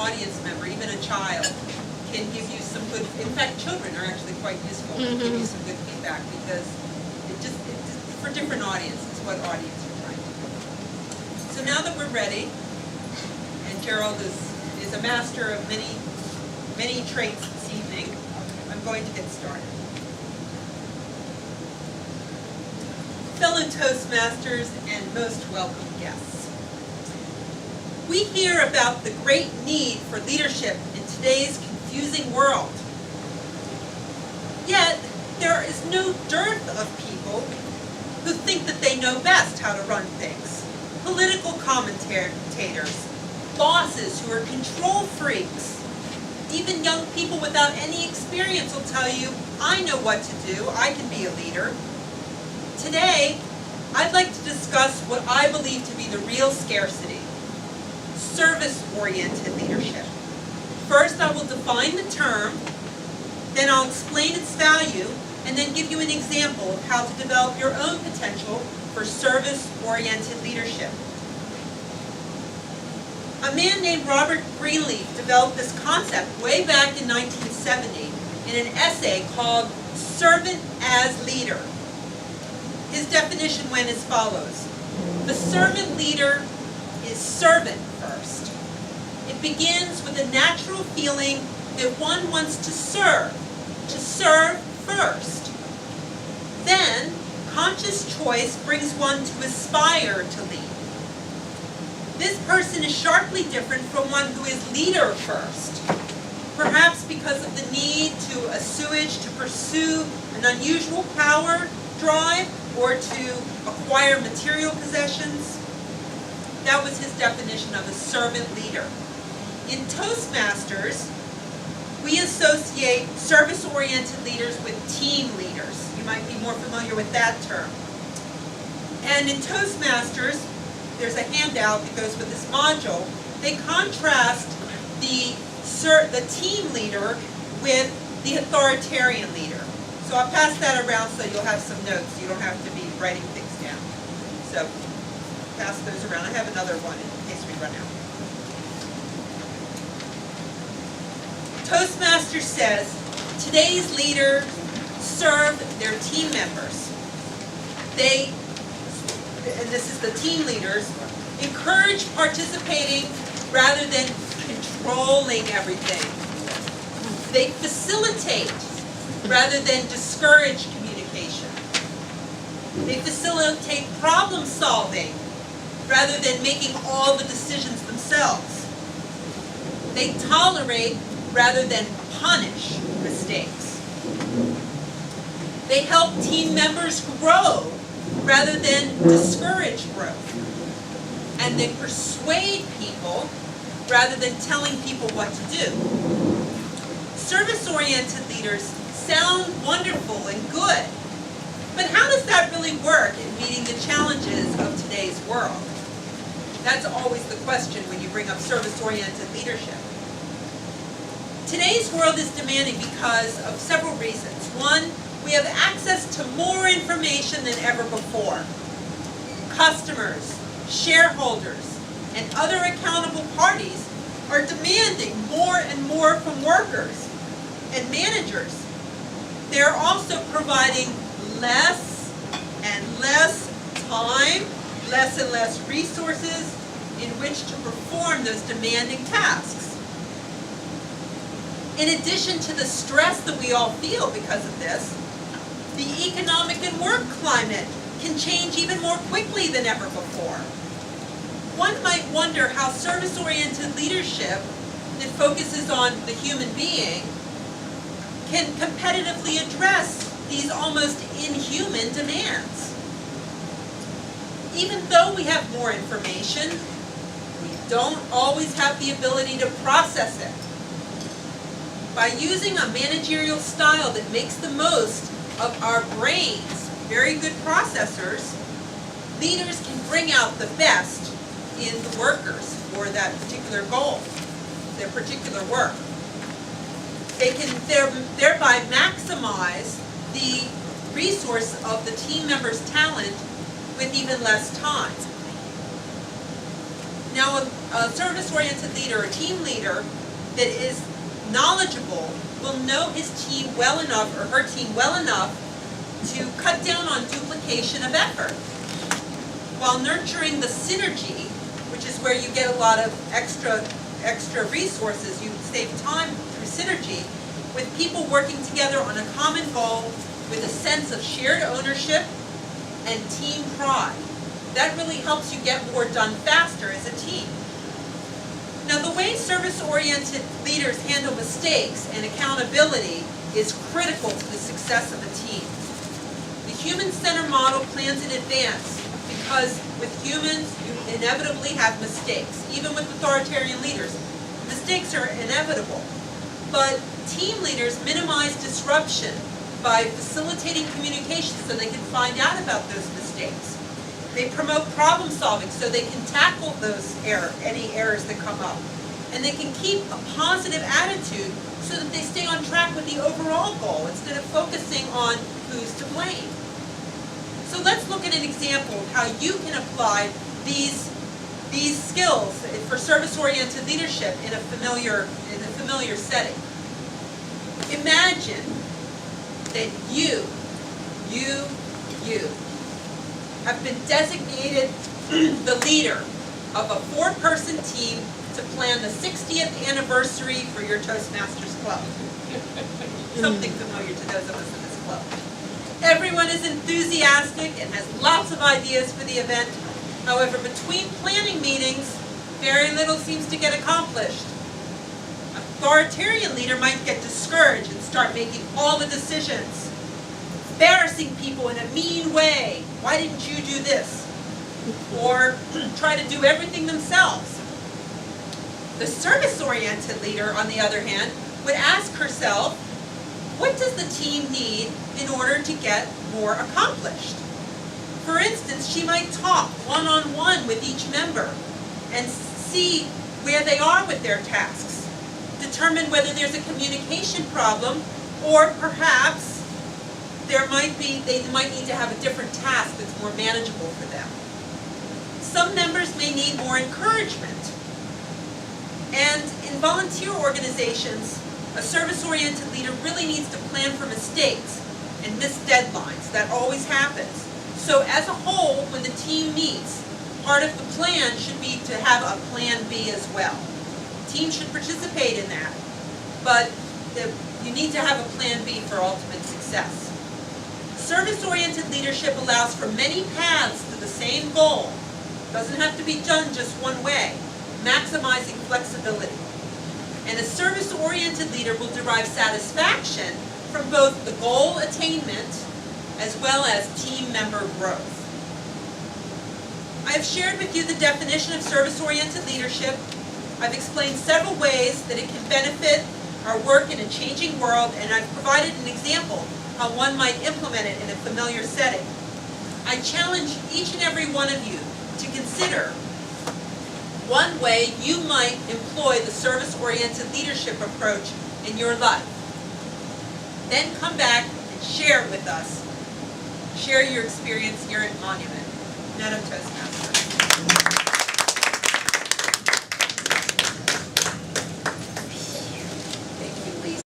audience member, even a child, can give you some good, in fact, children are actually quite useful to give you some good feedback because it's for different audiences, what audience you're trying to do. So now that we're ready, and Gerald is a master of many traits this evening, I'm going to get started. Fellow Toastmasters and most welcome guests. We hear about the great need for leadership in today's confusing world. Yet, there is no dearth of people who think that they know best how to run things. Political commentators, bosses who are control freaks, even young people without any experience will tell you, I know what to do, I can be a leader. Today, I'd like to discuss what I believe to be the real scarcity, service-oriented leadership. First, I will define the term, then I'll explain its value, and then give you an example of how to develop your own potential for service-oriented leadership. A man named Robert Greenleaf developed this concept way back in 1970 in an essay called Servant as Leader. His definition went as follows. The servant leader is servant first. It begins with a natural feeling that one wants to serve first. Then, conscious choice brings one to aspire to lead. This person is sharply different from one who is leader first, perhaps because of the need to assuage to pursue an unusual power drive or to acquire material possessions. That was his definition of a servant leader. In Toastmasters, we associate service-oriented leaders with team leaders. You might be more familiar with that term. And in Toastmasters, there's a handout that goes with this module. They contrast the team leader with the authoritarian leader. So I'll pass that around so you'll have some notes. You don't have to be writing things down. So pass those around. I have another one in case we run out. Toastmaster says, today's leaders serve their team members. They, and this is the team leaders, encourage participating rather than controlling everything. They facilitate rather than discourage communication. They facilitate problem solving rather than making all the decisions themselves. They tolerate rather than punish mistakes. They help team members grow rather than discourage growth. And they persuade people rather than telling people what to do. Service-oriented leaders sound wonderful and good, but how does that really work in meeting the challenges of today's world? That's always the question when you bring up service-oriented leadership. Today's world is demanding because of several reasons. One, we have access to more information than ever before. Customers, shareholders, and other accountable parties are demanding more and more from workers and managers. They're also providing less and less time, less and less resources in which to perform those demanding tasks. In addition to the stress that we all feel because of this, the economic and work climate can change even more quickly than ever before. One might wonder how service-oriented leadership that focuses on the human being can competitively address these almost inhuman demands. Even though we have more information, we don't always have the ability to process it. By using a managerial style that makes the most of our brains, very good processors, leaders can bring out the best in the workers for that particular goal, their particular work. They can thereby maximize the resource of the team member's talent with even less time. Now, a service-oriented leader, a team leader that is knowledgeable will know his team well enough, or her team well enough, to cut down on duplication of effort, while nurturing the synergy, which is where you get a lot of extra resources. You save time through synergy with people working together on a common goal with a sense of shared ownership and team pride. That really helps you get more done faster as a team. Now, the way service-oriented leaders handle mistakes and accountability is critical to the success of a team. The human-centered model plans in advance because with humans, you inevitably have mistakes. Even with authoritarian leaders, mistakes are inevitable. But team leaders minimize disruption by facilitating communication so they can find out about those mistakes. They promote problem solving so they can tackle any errors that come up. And they can keep a positive attitude so that they stay on track with the overall goal instead of focusing on who's to blame. So let's look at an example of how you can apply these skills for service-oriented leadership in a familiar setting. Imagine that you have been designated the leader of a 4-person team to plan the 60th anniversary for your Toastmasters club. Something familiar to those of us in this club. Everyone is enthusiastic and has lots of ideas for the event. However, between planning meetings, very little seems to get accomplished. An authoritarian leader might get discouraged and start making all the decisions, embarrassing people in a mean way. Why didn't you do this? Or try to do everything themselves. The service-oriented leader, on the other hand, would ask herself, what does the team need in order to get more accomplished? For instance, she might talk one-on-one with each member and see where they are with their tasks, determine whether there's a communication problem, or perhaps they might need to have a different task that's more manageable for them. Some members may need more encouragement. And in volunteer organizations, a service-oriented leader really needs to plan for mistakes and missed deadlines. That always happens. So as a whole, when the team meets, part of the plan should be to have a plan B as well. The team should participate in that, but you need to have a plan B for ultimate success. Service-oriented leadership allows for many paths to the same goal. It doesn't have to be done just one way, maximizing flexibility. And a service-oriented leader will derive satisfaction from both the goal attainment as well as team member growth. I have shared with you the definition of service-oriented leadership. I've explained several ways that it can benefit our work in a changing world, and I've provided an example how one might implement it in a familiar setting. I challenge each and every one of you to consider one way you might employ the service-oriented leadership approach in your life. Then come back and share it with us. Share your experience here at Monument. Madam Toastmaster.